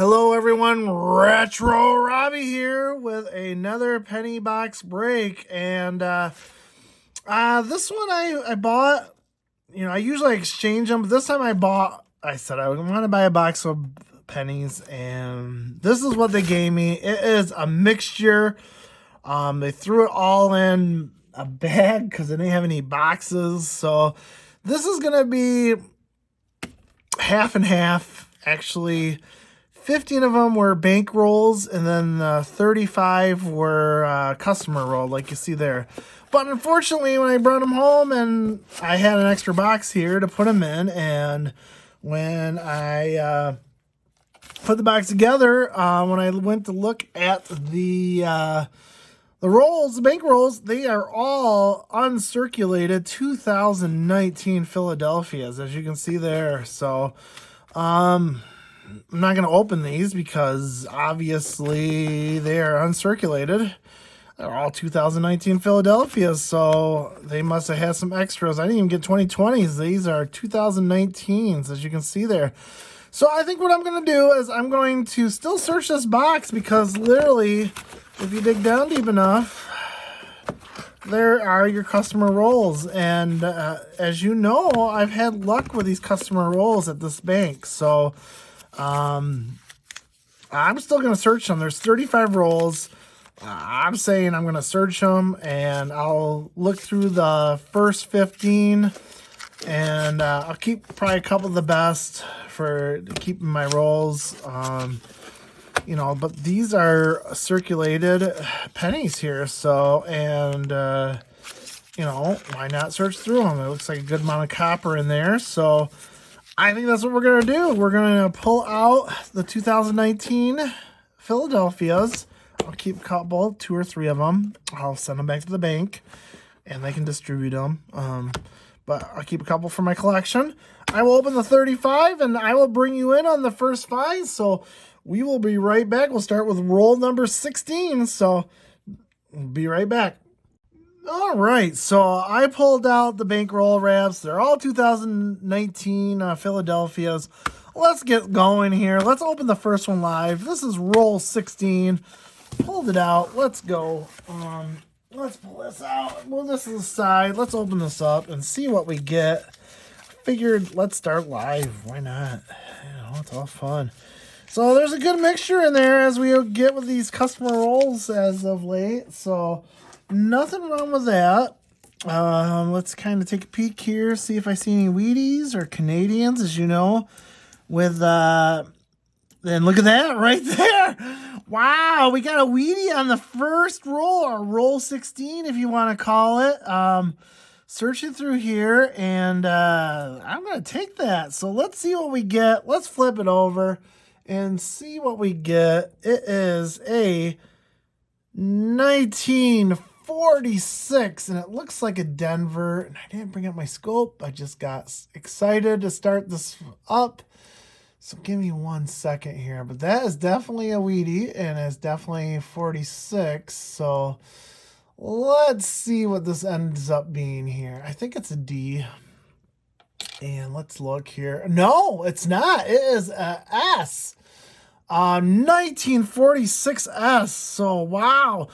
Hello everyone, Retro Robbie here with another penny box break, and this one I bought. I usually exchange them, but this time I said I want to buy a box of pennies, and this is what they gave me. It is a mixture. They threw it all in a bag because they didn't have any boxes, so this is gonna be half and half, actually. 15 of them were bank rolls, and then 35 were customer roll, like you see there. But unfortunately, when I brought them home, and I had an extra box here to put them in, and when I put the box together, when I went to look at the rolls, the bank rolls, they are all uncirculated 2019 Philadelphias, as you can see there. So, I'm not going to open these because obviously they are uncirculated. They're all 2019 Philadelphias, so they must have had some extras. I didn't even get 2020s. These are 2019s, as you can see there. So I think what I'm going to do is I'm going to still search this box because literally, if you dig down deep enough, there are your customer rolls. And as you know, I've had luck with these customer rolls at this bank. So I'm still going to search them. There's 35 rolls. I'm saying I'm going to search them, and I'll look through the first 15, and I'll keep probably a couple of the best for keeping my rolls. But these are circulated pennies here, so, and, why not search through them? It looks like a good amount of copper in there, so I think that's what we're going to do. We're going to pull out the 2019 Philadelphias. I'll keep a couple, 2 or 3 of them. I'll send them back to the bank, and they can distribute them. But I'll keep a couple for my collection. I will open the 35, and I will bring you in on the first 5. So we will be right back. We'll start with roll number 16. So we'll be right back. All right, so I pulled out the bankroll wraps. They're all 2019 Philadelphias. Let's get going here. Let's open the first one live. This is roll 16. Pulled it out. Let's go. Let's pull this out. Move this to the side. Let's open this up and see what we get. Figured let's start live. Why not? It's all fun. So there's a good mixture in there as we get with these customer rolls as of late. So nothing wrong with that. Let's kind of take a peek here, see if I see any Wheaties or Canadians, as you know, with, and look at that right there. Wow, we got a Wheatie on the first roll, or roll 16, if you want to call it. Searching through here, and I'm going to take that. So let's see what we get. Let's flip it over and see what we get. It is a 1946, and it looks like a Denver, and I didn't bring up my scope. I just got excited to start this up, so give me 1 second here. But that is definitely a Wheatie, and it's definitely 46, so let's see what this ends up being here. I think it's a D, and let's look here. No, it's not. It is a S. 1946 S. So wow,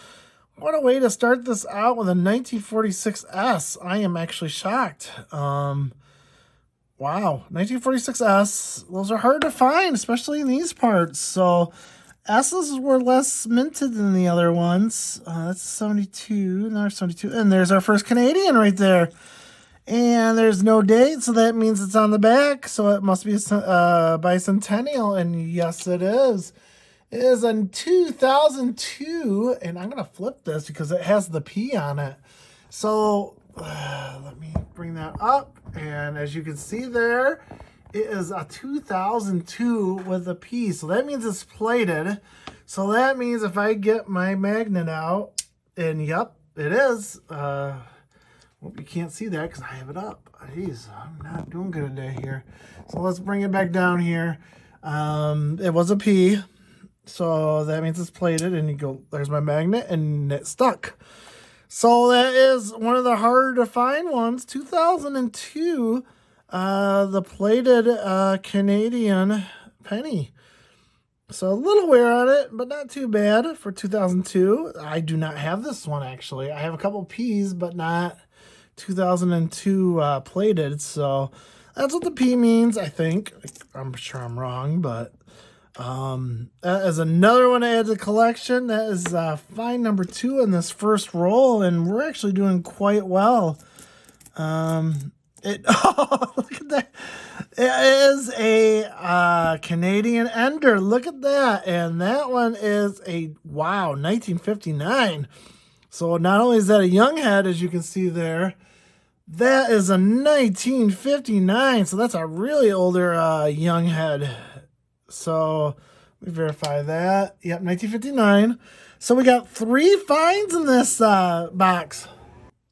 what a way to start this out with a 1946 S. I am actually shocked. Wow, 1946 S. Those are hard to find, especially in these parts. So S's were less minted than the other ones. That's 72, another 72, and there's our first Canadian right there. And there's no date, so that means it's on the back. So it must be a bicentennial, and yes, it is. It is in 2002, and I'm going to flip this because it has the P on it. So let me bring that up, and as you can see there, it is a 2002 with a P. So that means it's plated. So that means if I get my magnet out, and yep, it is. Well, you can't see that because I have it up. Jeez, I'm not doing good today here. So let's bring it back down here. It was a P, so that means it's plated, and you go, there's my magnet, and it stuck. So that is one of the harder to find ones. 2002, the plated Canadian penny. So a little wear on it, but not too bad for 2002. I do not have this one, actually. I have a couple P's, but not 2002 plated. So that's what the P means, I think. I'm sure I'm wrong, but that is another one I add to the collection. That is find number 2 in this first roll, and we're actually doing quite well. Oh, look at that. It is a Canadian Ender. Look at that. And that one is a, wow, 1959. So not only is that a young head, as you can see there, that is a 1959. So that's a really older young head. So let me verify that. Yep, 1959. So we got 3 finds in this box.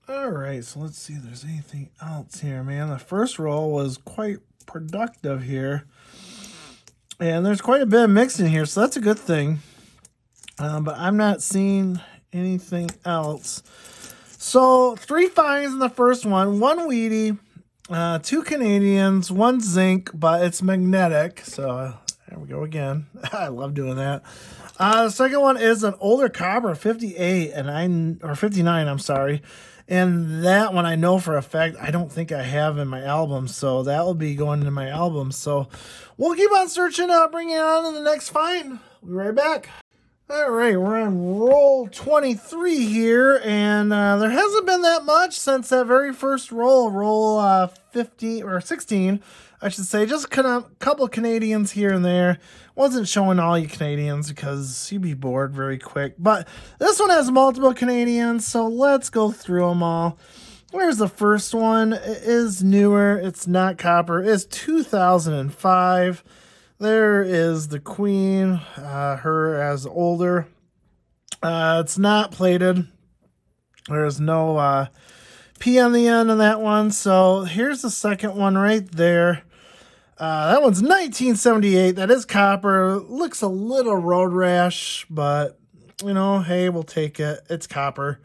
All right, so let's see if there's anything else here, man. The first roll was quite productive here. And there's quite a bit of mix in here, so that's a good thing. But I'm not seeing anything else. So 3 finds in the first one. 1 Wheatie, 2 Canadians, 1 zinc, but it's magnetic. So there we go again. I love doing that. The second one is an older copper, 58, or 59, I'm sorry. And that one I know for a fact I don't think I have in my album, so that will be going into my album. So we'll keep on searching, bring it on in the next find. We'll be right back. All right, we're on roll 23 here, and there hasn't been that much since that very first roll 15 or 16, I should say. Just a couple of Canadians here and there. Wasn't showing all you Canadians because you'd be bored very quick. But this one has multiple Canadians, so let's go through them all. Where's the first one? It is newer. It's not copper. It's 2005. There is the Queen, her as older. It's not plated. There's no P on the end of that one. So here's the second one right there. That one's 1978. That is copper. Looks a little road rash, but, you know, hey, we'll take it. It's copper.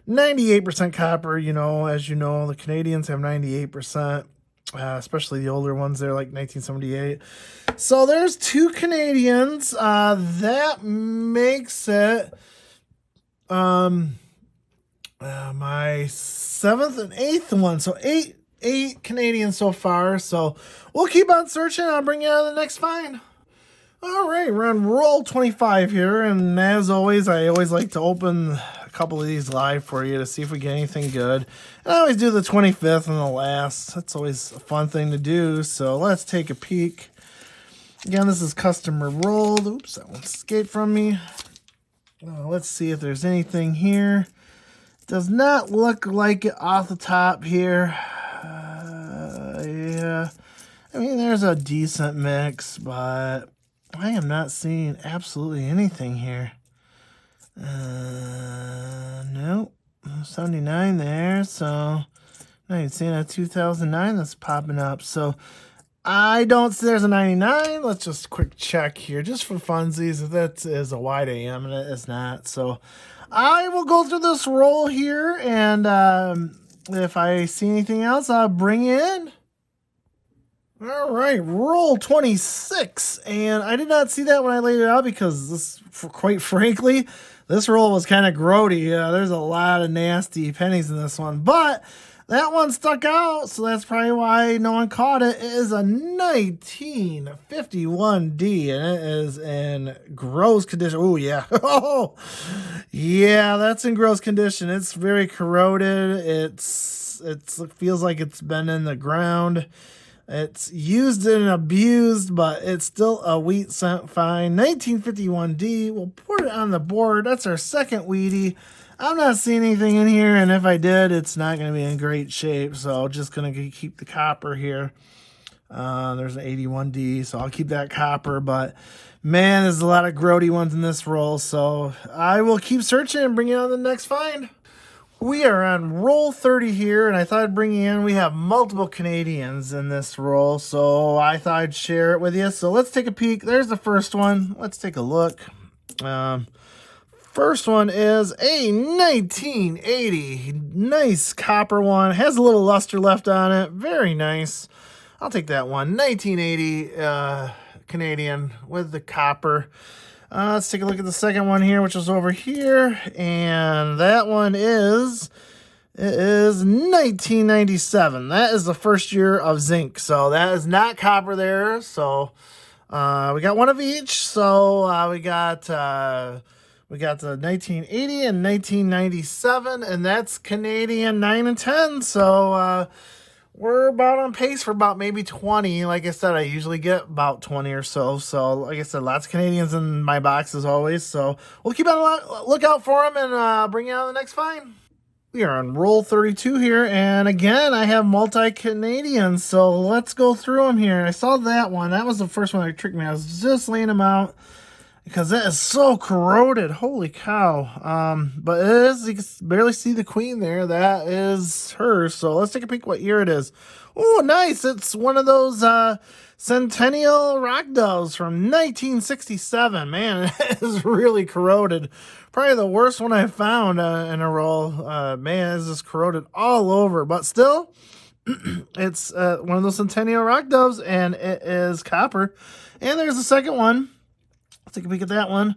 98% copper, you know, as you know, the Canadians have 98%, especially the older ones there, like 1978. So there's 2 Canadians. That makes it my 7th and 8th one. So 8 Canadians so far. So we'll keep on searching. I'll bring you out of the next find. All right, we're on roll 25 here, and as always, I always like to open a couple of these live for you to see if we get anything good. And I always do the 25th and the last. That's always a fun thing to do. So let's take a peek. Again, this is customer rolled. Oops, that one escaped from me. Let's see if there's anything here. Does not look like it off the top here. Yeah, I mean, there's a decent mix, but I am not seeing absolutely anything here. Nope, 79 there, so now you're seeing a 2009 that's popping up. So I don't see there's a 99. Let's just quick check here, just for funsies, if that is a wide AM, and it is not. So I will go through this roll here, and if I see anything else, I'll bring you in. All right, roll 26, and I did not see that when I laid it out because this, quite frankly, this roll was kind of grody. There's a lot of nasty pennies in this one, but that one stuck out, so that's probably why no one caught it. It is a 1951D, and it is in gross condition. Oh, yeah. Oh, yeah, that's in gross condition. It's very corroded. It feels like it's been in the ground. It's used and abused, but it's still a wheat cent fine. 1951D. We'll put it on the board. That's our second Wheatie. I'm not seeing anything in here, and if I did, it's not going to be in great shape, so just going to keep the copper here. There's an 81D, so I'll keep that copper, but man, there's a lot of grody ones in this roll, so I will keep searching and bring you on the next find. We are on roll 30 here, and I thought I'd bring you in. We have multiple Canadians in this roll, so I thought I'd share it with you. So let's take a peek. There's the first one. Let's take a look. First one is a 1980. Nice copper one. Has a little luster left on it. Very nice. I'll take that one. 1980 Canadian with the copper. Let's take a look at the second one here, which is over here. And that one is... It is 1997. That is the first year of zinc. So that is not copper there. So we got one of each. So we got the 1980 and 1997, and that's Canadian 9 and 10. So we're about on pace for about maybe 20. Like I said, I usually get about 20 or so. So like I said, lots of Canadians in my box as always. So we'll keep on a lookout for them and bring you on the next find. We are on roll 32 here, and again, I have multi-Canadians, so let's go through them here. I saw that one. That was the first one that tricked me. I was just laying them out because that is so corroded. Holy cow. But it is, you can barely see the queen there. That is her, so let's take a peek what year it is. Oh, nice. It's one of those Centennial Rock Doves from 1967. Man, it is really corroded. Probably the worst one I found in a roll. Man, it's just corroded all over. But still, it's one of those Centennial Rock Doves, and it is copper. And there's the second one. Let's take a peek at that one.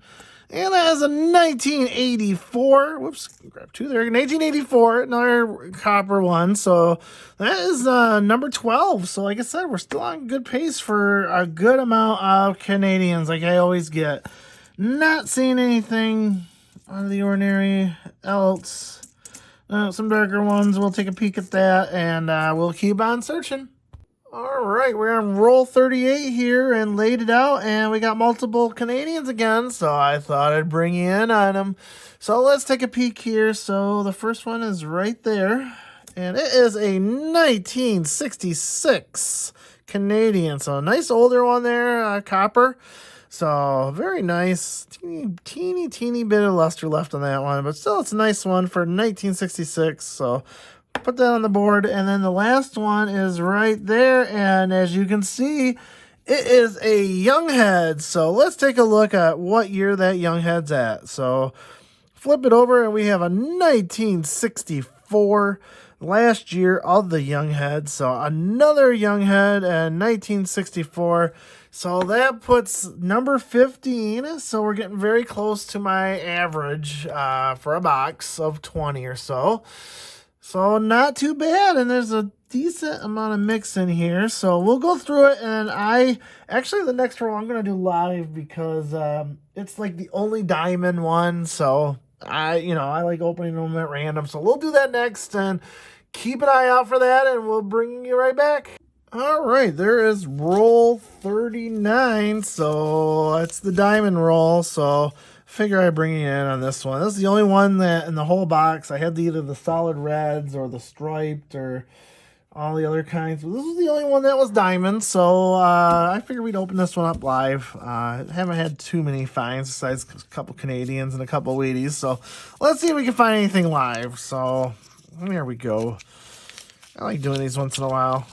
And that is a 1984. Whoops, grab two there. 1984, another copper one. So that is number 12. So like I said, we're still on good pace for a good amount of Canadians, like I always get. Not seeing anything out of the ordinary else. Some darker ones. We'll take a peek at that, and we'll keep on searching. All right, we're on roll 38 here and laid it out, and we got multiple Canadians again, so I thought I'd bring you in on them. So let's take a peek here. So the first one is right there, and it is a 1966 Canadian. So a nice older one there, copper. So very nice, teeny bit of luster left on that one, but still it's a nice one for 1966. So put that on the board. And then the last one is right there, and as you can see, it is a young head. So let's take a look at what year that young head's at. So flip it over, and we have a 1964, last year of the young head. So another young head in 1964. So that puts number 15. So we're getting very close to my average for a box of 20 or so. So not too bad, and there's a decent amount of mix in here. So we'll go through it, and the next row I'm going to do live because it's like the only diamond one. So I like opening them at random. So we'll do that next, and keep an eye out for that, and we'll bring you right back. All right, there is roll 39. So that's the diamond roll. So figure I bring you in on this one. This is the only one that in the whole box I had either the solid reds or the striped or all the other kinds. But this was the only one that was diamond, so I figured we'd open this one up live. Haven't had too many finds besides a couple Canadians and a couple Wheaties, so let's see if we can find anything live. So there we go. I like doing these once in a while.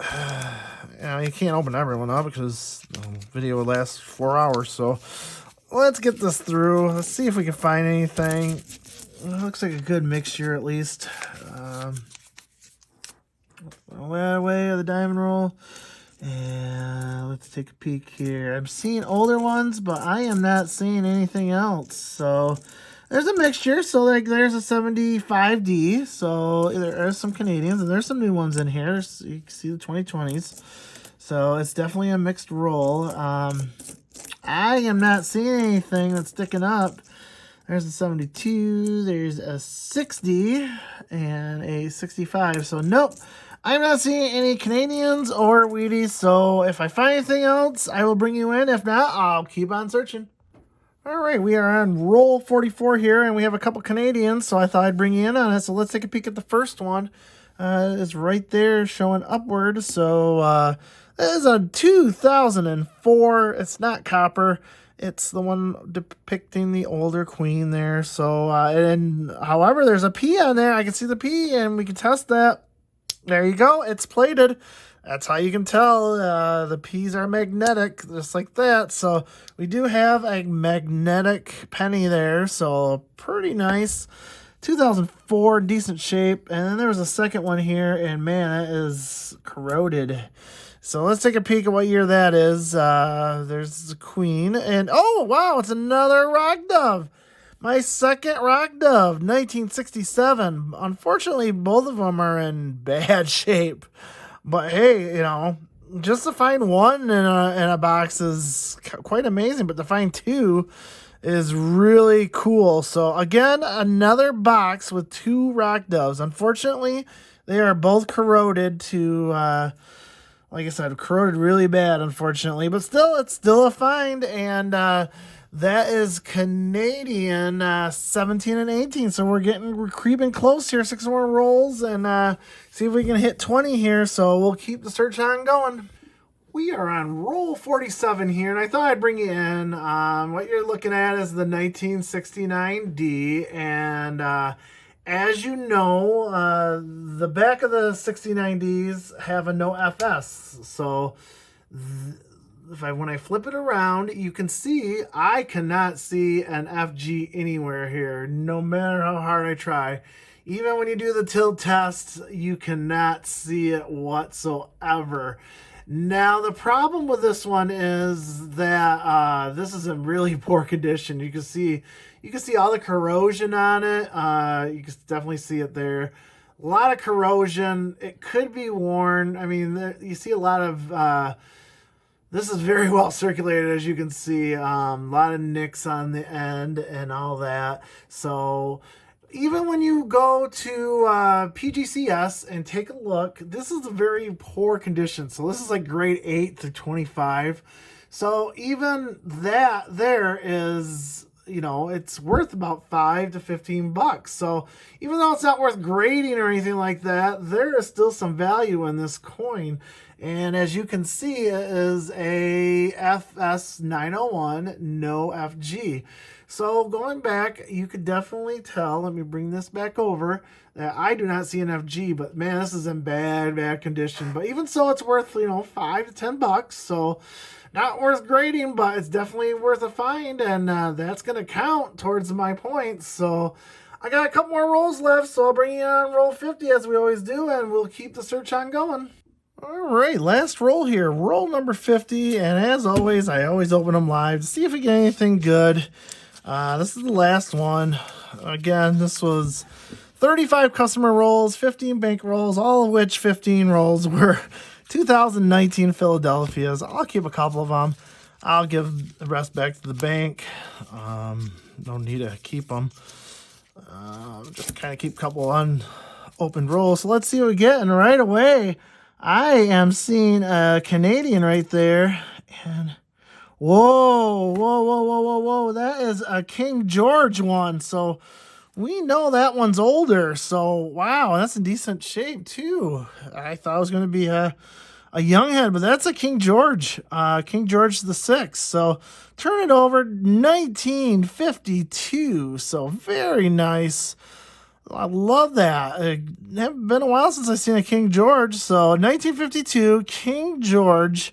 You can't open everyone up because the video would last 4 hours, so let's get this through. Let's see if we can find anything. It looks like a good mixture at least. That way of the diamond roll. And let's take a peek here. I'm seeing older ones, but I am not seeing anything else. So there's a mixture. So like there's a 75D. So there are some Canadians, and there's some new ones in here. So you can see the 2020s. So it's definitely a mixed roll. I am not seeing anything that's sticking up. There's a 72, there's a 60, and a 65. So nope, I'm not seeing any Canadians or Wheaties. So if I find anything else, I will bring you in. If not, I'll keep on searching. All right, we are on roll 44 here, and we have a couple Canadians, so I thought I'd bring you in on it. So let's take a peek at the first one. It's right there showing upward. So this is a 2004. It's not copper. It's the one depicting the older queen there. So, however, there's a P on there. I can see the P, and we can test that. There you go. It's plated. That's how you can tell the P's are magnetic, just like that. So we do have a magnetic penny there. So pretty nice. 2004, decent shape. And then there was a second one here, and man, that is corroded. So let's take a peek at what year that is. There's the Queen. And, oh, wow, it's another Rock Dove. My second Rock Dove, 1967. Unfortunately, both of them are in bad shape. But, hey, just to find one in a box is quite amazing. But to find two is really cool. So, again, another box with two Rock Doves. Unfortunately, they are both corroded to... like I said, corroded really bad, unfortunately. But still, it's still a find. And that is Canadian 17 and 18. So we're creeping close here. 6 more rolls and see if we can hit 20 here. So we'll keep the search on going. We are on roll 47 here, and I thought I'd bring you in. What you're looking at is the 1969D, and as you know, the back of the 69Ds have a no FS. So when I flip it around, you can see I cannot see an FG anywhere here, no matter how hard I try. Even when you do the tilt test, you cannot see it whatsoever. Now, the problem with this one is that this is in really poor condition. You can see all the corrosion on it. You can definitely see it there. A lot of corrosion. It could be worn. I mean, you see a lot of... this is very well circulated, as you can see. A lot of nicks on the end and all that. So... even when you go to PGCS and take a look, this is a very poor condition. So this is like grade 8 to 25. So even that there is, it's worth about $5 to $15. So even though it's not worth grading or anything like that, there is still some value in this coin. And as you can see, it is a FS 901, no FG. So going back, you could definitely tell, let me bring this back over, that I do not see an FG, but man, this is in bad condition. But even so, it's worth, $5 to $10. So not worth grading, but it's definitely worth a find, and that's going to count towards my points. So I got a couple more rolls left, so I'll bring you on roll 50 as we always do, and we'll keep the search on going. All right, last roll here, roll number 50, and as always, I always open them live to see if we get anything good. This is the last one. Again, this was 35 customer rolls, 15 bank rolls, all of which 15 rolls were 2019 Philadelphia's. I'll keep a couple of them. I'll give the rest back to the bank. No need to keep them. Just kind of keep a couple unopened rolls. So let's see what we get. And right away, I am seeing a Canadian right there. And whoa. That is a King George one. So we know that one's older. So, wow, that's in decent shape, too. I thought it was going to be a young head, but that's a King George. King George the Sixth. So, turn it over, 1952. So, very nice. I love that. It hasn't been a while since I've seen a King George. So, 1952, King George,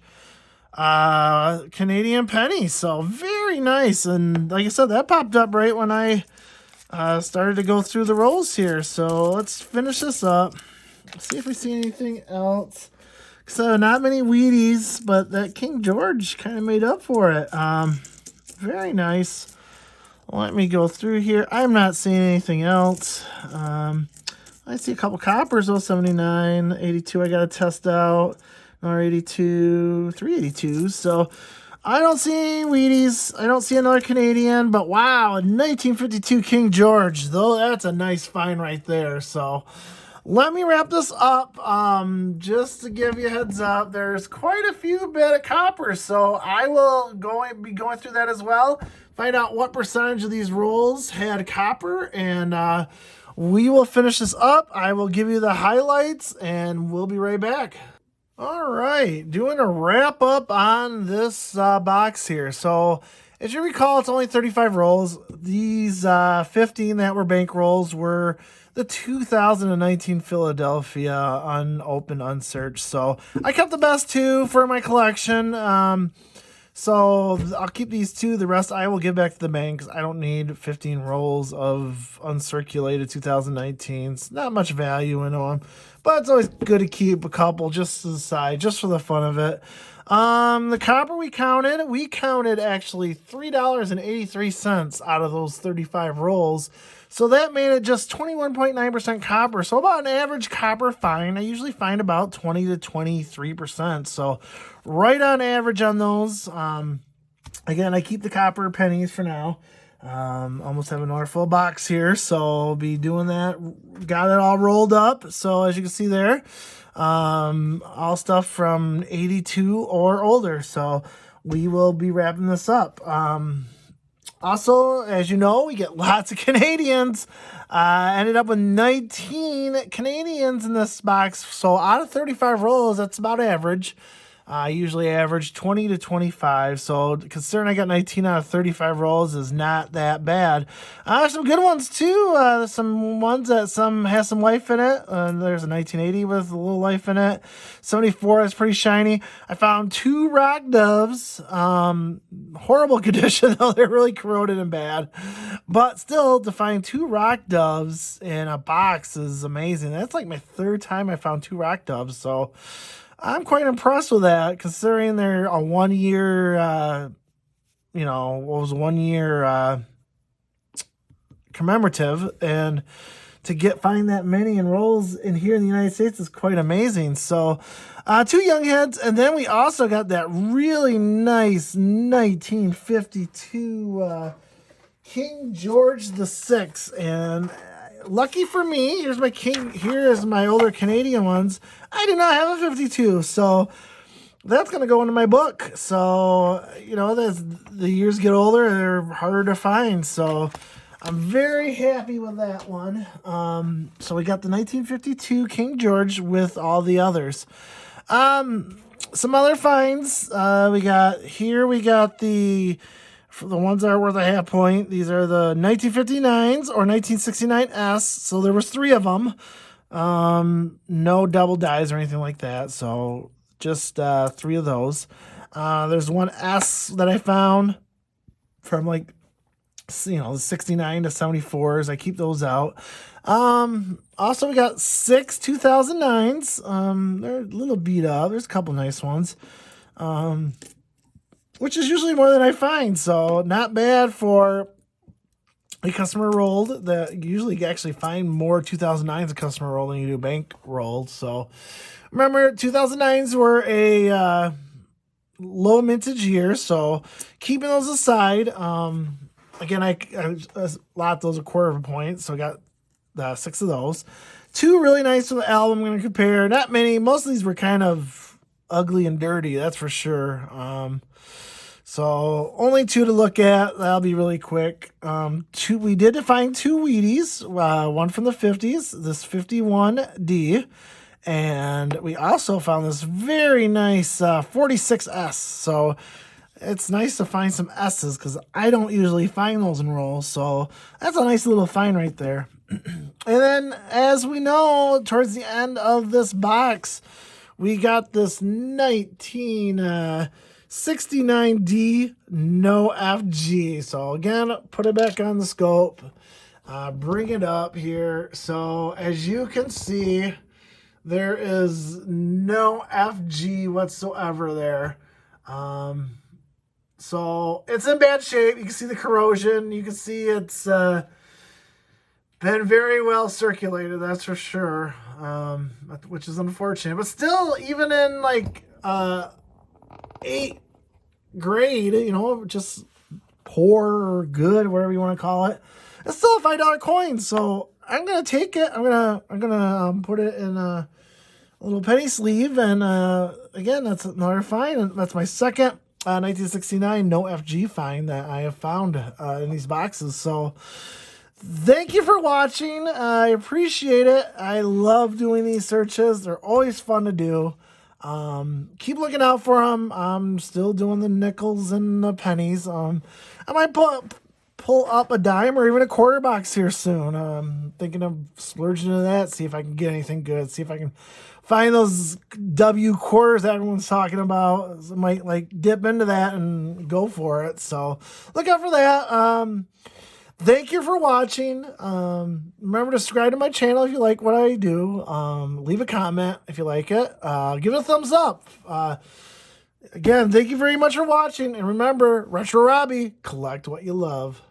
Canadian penny. So, very nice. And like I said, that popped up right when I started to go through the rolls here. So, let's finish this up. See if we see anything else. So, not many Wheaties, but that King George kind of made up for it. Very nice. Let me go through here. I'm not seeing anything else. I see a couple coppers, 79, 82 I got to test out. Another 82, 382. So, I don't see any Wheaties. I don't see another Canadian. But, wow, 1952 King George. Though, that's a nice find right there. So, let me wrap this up. Just to give you a heads up, there's quite a few bit of coppers, so I will be going through that as well. Find out what percentage of these rolls had copper, and we will finish this up. I will give you the highlights, and we'll be right back. All right, doing a wrap up on this box here. So, as you recall, it's only 35 rolls. These 15 that were bank rolls were the 2019 Philadelphia unopened, unsearched. So I kept the best two for my collection. So I'll keep these two. The rest I will give back to the bank because I don't need 15 rolls of uncirculated 2019s. Not much value in them, but it's always good to keep a couple just to the side, just for the fun of it. The copper we counted actually $3.83 out of those 35 rolls. So that made it just 21.9% copper. So about an average copper find. I usually find about 20 to 23%. So right on average on those. Again, I keep the copper pennies for now. Almost have another full box here, so I'll be doing that. Got it all rolled up. So as you can see there, all stuff from 82 or older. So we will be wrapping this up. Also, as you know, we get lots of Canadians. Ended up with 19 Canadians in this box. So out of 35 rolls, that's about average. I usually average 20 to 25. So considering I got 19 out of 35 rolls is not that bad. Some good ones too. Some ones that has some life in it. There's a 1980 with a little life in it. 74 is pretty shiny. I found 2 rock doves. Horrible condition though. They're really corroded and bad. But still, to find 2 rock doves in a box is amazing. That's like my 3rd time I found 2 rock doves. So I'm quite impressed with that, considering they're a 1 year, what was 1 year commemorative, and to find that many in rolls in here in the United States is quite amazing. So 2 young heads, and then we also got that really nice 1952 King George VI, and lucky for me, here's my king. Here is my older Canadian ones. I do not have a 52, so that's going to go into my book. So, as the years get older, they're harder to find. So I'm very happy with that one. So we got the 1952 King George with all the others. Some other finds. We got the ones that are worth a half point. These are the 1959s or 1969S. So there was 3 of them. No double dies or anything like that. So just 3 of those. There's one S that I found from the 69 to 74s. I keep those out. Also we got 6 2009s. They're a little beat up. There's a couple nice ones. Which is usually more than I find, so not bad for a customer rolled. That usually actually find more 2009s a customer roll than you do bank rolled. So remember, 2009s were a low mintage year, so keeping those aside. Again, I a lot of those a quarter of a point, so I got 6 of those. 2 really nice for the album. I'm going to compare. Not many. Most of these were kind of ugly and dirty, that's for sure. So only 2 to look at. That'll be really quick. We did find 2 Wheaties, one from the 50s, this 51D, and we also found this very nice 46S. So it's nice to find some S's because I don't usually find those in rolls. So that's a nice little find right there. And then, as we know, towards the end of this box, we got this 1969D no FG. So again, put it back on the scope, bring it up here. So as you can see, there is no FG whatsoever there. So it's in bad shape. You can see the corrosion. You can see it's been very well circulated, that's for sure, which is unfortunate. But still, even in 8th grade, just poor or good, whatever you want to call it, it's still a $5 coin. So I'm gonna take it. I'm gonna put it in a little penny sleeve, and again, that's another find. That's my second 1969 no FG find that I have found in these boxes. So thank you for watching. I appreciate it. I love doing these searches. They're always fun to do. Keep looking out for them. I'm still doing the nickels and the pennies. I might pull up a dime or even a quarter box here soon. Thinking of splurging into that, see if I can get anything good, see if I can find those W quarters that everyone's talking about. Might like dip into that and go for it. So look out for that. Thank you for watching. Remember to subscribe to my channel if you like what I do. Leave a comment if you like it. Give it a thumbs up. Again, thank you very much for watching. And remember, Retro Robbie, collect what you love.